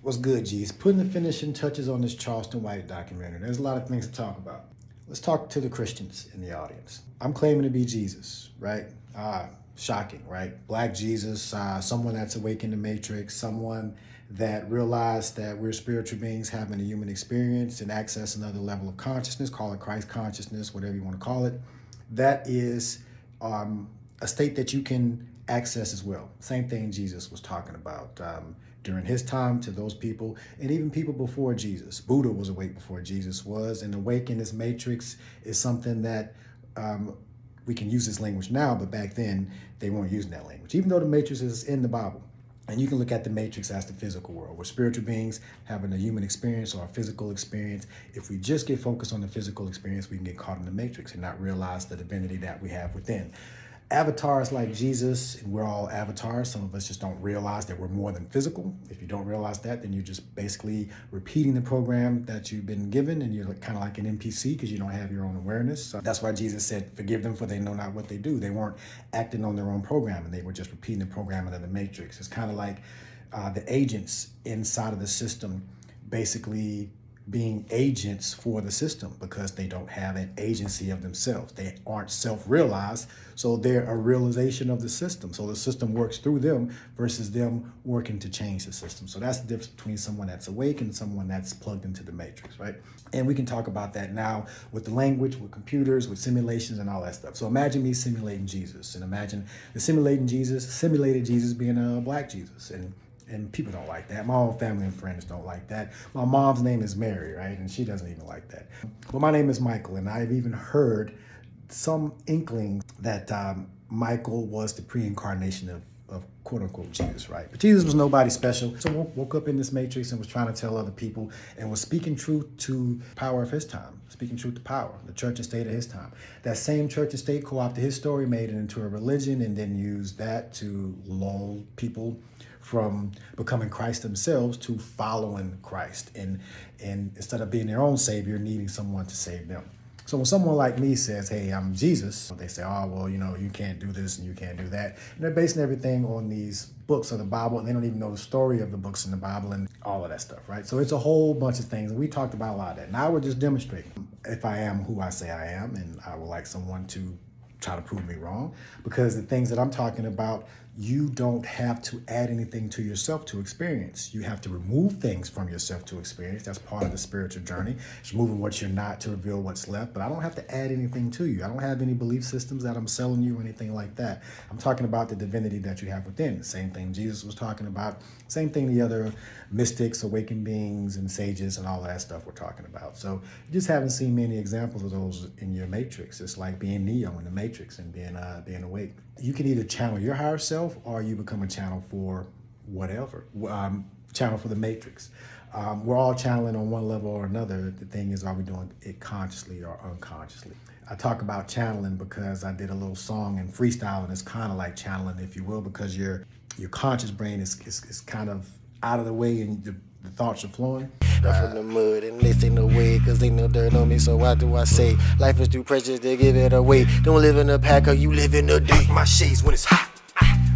What's good, G's? Putting the finishing touches on this Charleston White documentary. There's a lot of things to talk about. Let's talk to the Christians in the audience. I'm claiming to be Jesus, right? Shocking, right? Black Jesus, someone that's awake in the matrix, someone that realized that we're spiritual beings having a human experience and access another level of consciousness, call it Christ consciousness, whatever you want to call it. That is a state that you can access as well. Same thing Jesus was talking about during his time to those people, and even people before Jesus. Buddha was awake before Jesus was, and awake in this matrix is something that we can use this language now, but back then they weren't using that language, even though the matrix is in the Bible. And you can look at the matrix as the physical world. We're spiritual beings having a human experience or a physical experience. If we just get focused on the physical experience, we can get caught in the matrix and not realize the divinity that we have within. Avatars like Jesus, and we're all avatars. Some of us just don't realize that we're more than physical. If you don't realize that, then you're just basically repeating the program that you've been given, and you're kind of like an NPC because you don't have your own awareness. So that's why Jesus said, forgive them for they know not what they do. They weren't acting on their own program, and they were just repeating the programming of the matrix. It's kind of like the agents inside of the system basically being agents for the system because they don't have an agency of themselves. They aren't self-realized, so they're a realization of the system. So the system works through them versus them working to change the system. So that's the difference between someone that's awake and someone that's plugged into the matrix, right? And we can talk about that now with the language, with computers, with simulations and all that stuff. So imagine me simulating Jesus, and imagine the simulated Jesus being a black Jesus. And people don't like that. My own family and friends don't like that. My mom's name is Mary, right? And she doesn't even like that. But my name is Michael, and I've even heard some inkling that Michael was the pre-incarnation of quote-unquote Jesus, right? But Jesus was nobody special. So woke up in this matrix and was trying to tell other people and was speaking truth to power of his time, speaking truth to power, the church and state of his time. That same church and state co-opted his story, made it into a religion, and then used that to lull people from becoming Christ themselves to following Christ, and instead of being their own savior, needing someone to save them. So when someone like me says, hey, I'm Jesus, they say, oh, well, you can't do this and you can't do that. And they're basing everything on these books of the Bible, and they don't even know the story of the books in the Bible and all of that stuff, right? So it's a whole bunch of things, and we talked about a lot of that. Now we're just demonstrating if I am who I say I am, and I would like someone to try to prove me wrong, because the things that I'm talking about, you don't have to add anything to yourself to experience. You have to remove things from yourself to experience. That's part of the spiritual journey. It's removing what you're not to reveal what's left. But I don't have to add anything to you. I don't have any belief systems that I'm selling you or anything like that. I'm talking about the divinity that you have within. Same thing Jesus was talking about. Same thing the other mystics, awakened beings, and sages, and all that stuff we're talking about. So you just haven't seen many examples of those in your matrix. It's like being Neo in the matrix and being awake. You can either channel your higher self, or you become a channel for whatever, channel for the matrix. We're all channeling on one level or another. The thing is, are we doing it consciously or unconsciously? I talk about channeling because I did a little song and freestyling. It's kind of like channeling, if you will, because your conscious brain is kind of out of the way and the thoughts are flowing. I'm from the mud and they say no way, cause they know dirt on me, so why do I say life is too precious to give it away? Don't live in the pack or you live in the day. My shades when it's hot.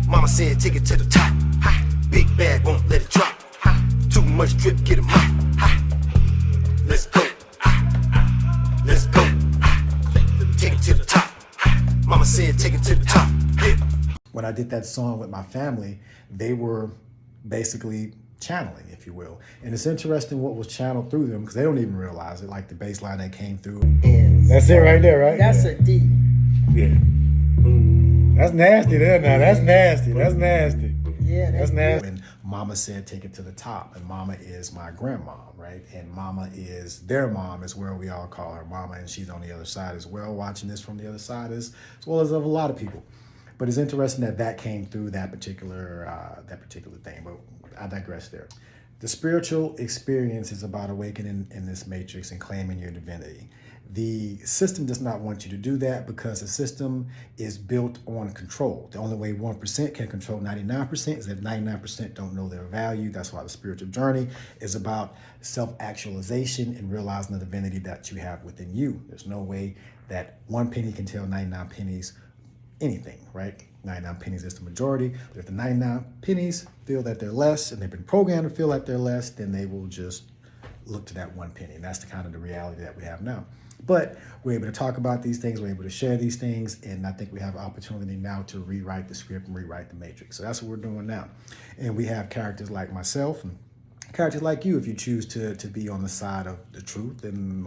Mama said take it to the top. Big bag won't let it drop. Too much drip, get 'em hot. Let's go. Let's go. Take it to the top. Mama said take it to the top. Yeah. When I did that song with my family, they were basically channeling, if you will. And it's interesting what was channeled through them, because they don't even realize it, like the bass line that came through. That's it right there, right? That's a D. Yeah. That's nasty there now. That's nasty. That's nasty. Yeah, that's nasty. When Mama said take it to the top, and Mama is my grandma, right? And Mama is their mom, is where we all call her Mama, and she's on the other side as well, watching this from the other side as well as of a lot of people. But it's interesting that came through that particular thing, but I digress there. The spiritual experience is about awakening in this matrix and claiming your divinity. The system does not want you to do that because the system is built on control. The only way 1% can control 99% is if 99% don't know their value. That's why the spiritual journey is about self-actualization and realizing the divinity that you have within you. There's no way that one penny can tell 99 pennies anything, right? 99 pennies is the majority. But if the 99 pennies feel that they're less and they've been programmed to feel like they're less, then they will just look to that 1 penny. And that's the kind of the reality that we have now. But we're able to talk about these things. We're able to share these things. And I think we have an opportunity now to rewrite the script and rewrite the matrix. So that's what we're doing now. And we have characters like myself and characters like you, if you choose to be on the side of the truth and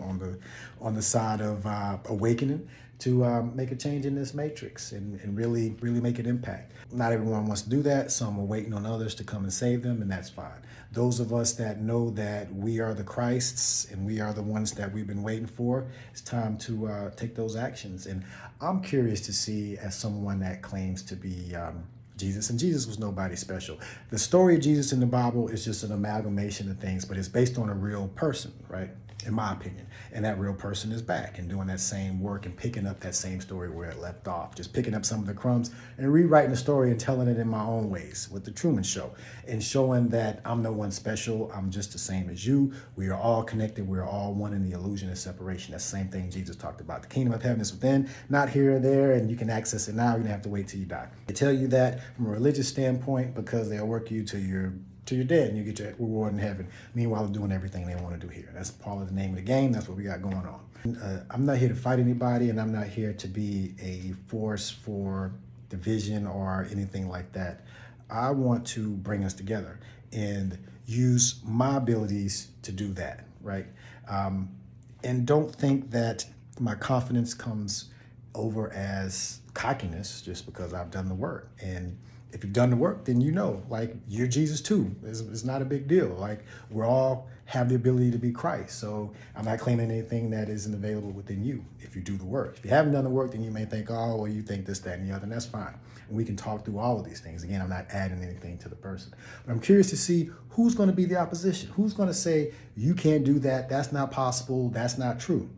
on the side of awakening, to make a change in this matrix and really make an impact. Not everyone wants to do that. Some are waiting on others to come and save them, and that's fine. Those of us that know that we are the Christs and we are the ones that we've been waiting for, it's time to take those actions. And I'm curious to see, as someone that claims to be Jesus, and Jesus was nobody special. The story of Jesus in the Bible is just an amalgamation of things, but it's based on a real person, right? In my opinion. And that real person is back and doing that same work and picking up that same story where it left off, just picking up some of the crumbs and rewriting the story and telling it in my own ways with the Truman Show and showing that I'm no one special. I'm just the same as you. We are all connected. We're all one in the illusion of separation. That's the same thing Jesus talked about. The kingdom of heaven is within, not here or there, and you can access it now. You don't have to wait till you die. They tell you that from a religious standpoint because they'll work you to your dead and you get your reward in heaven. Meanwhile, they're doing everything they want to do here. That's part of the name of the game. That's what we got going on. I'm not here to fight anybody, and I'm not here to be a force for division or anything like that. I want to bring us together and use my abilities to do that, right? And don't think that my confidence comes over as cockiness just because I've done the work. And if you've done the work, then you know, like, you're Jesus too. It's not a big deal. Like, we all have the ability to be Christ. So I'm not claiming anything that isn't available within you if you do the work. If you haven't done the work, then you may think, oh, well, you think this, that, and the other, and that's fine. And we can talk through all of these things. Again, I'm not adding anything to the person. But I'm curious to see who's going to be the opposition. Who's going to say, you can't do that, that's not possible, that's not true.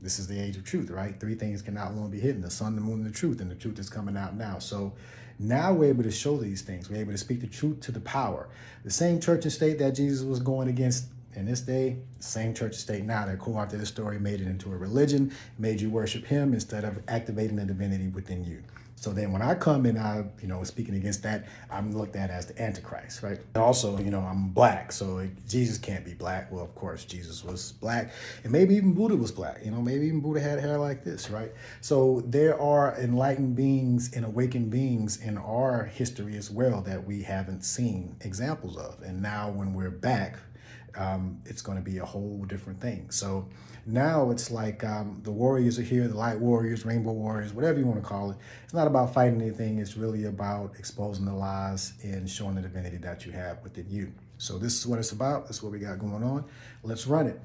This is the age of truth, right? 3 things cannot long be hidden: the sun, the moon, and the truth. And the truth is coming out now. So now we're able to show these things. We're able to speak the truth to the power. The same church and state that Jesus was going against in this day, the same church and state now that co-opted this story, made it into a religion, made you worship him instead of activating the divinity within you. So then when I come and I, speaking against that, I'm looked at as the Antichrist, right? And also, I'm black, so Jesus can't be black. Well, of course, Jesus was black, and maybe even Buddha was black. Maybe even Buddha had hair like this, right? So there are enlightened beings and awakened beings in our history as well that we haven't seen examples of. And now when we're back, it's going to be a whole different thing. So now it's like the warriors are here, the light warriors, rainbow warriors, whatever you want to call it. It's not about fighting anything. It's really about exposing the lies and showing the divinity that you have within you. So this is what it's about. That's what we got going on. Let's run it.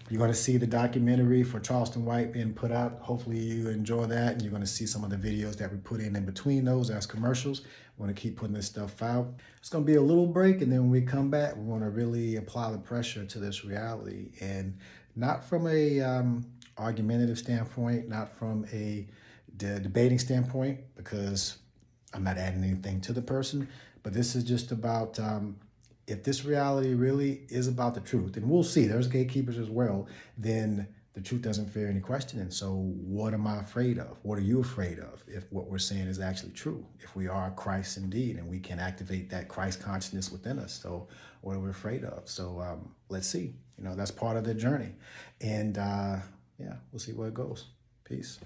You're going to see the documentary for Charleston White being put out. Hopefully you enjoy that. And you're going to see some of the videos that we put in between those as commercials. We're going to keep putting this stuff out. It's going to be a little break. And then when we come back, we're going to really apply the pressure to this reality. And not from a argumentative standpoint, not from a debating standpoint, because I'm not adding anything to the person. But this is just about if this reality really is about the truth, and we'll see, there's gatekeepers as well, then the truth doesn't fear any questioning. So what am I afraid of? What are you afraid of if what we're saying is actually true? If we are Christ indeed, and we can activate that Christ consciousness within us. So what are we afraid of? So let's see. That's part of the journey. And yeah, we'll see where it goes. Peace.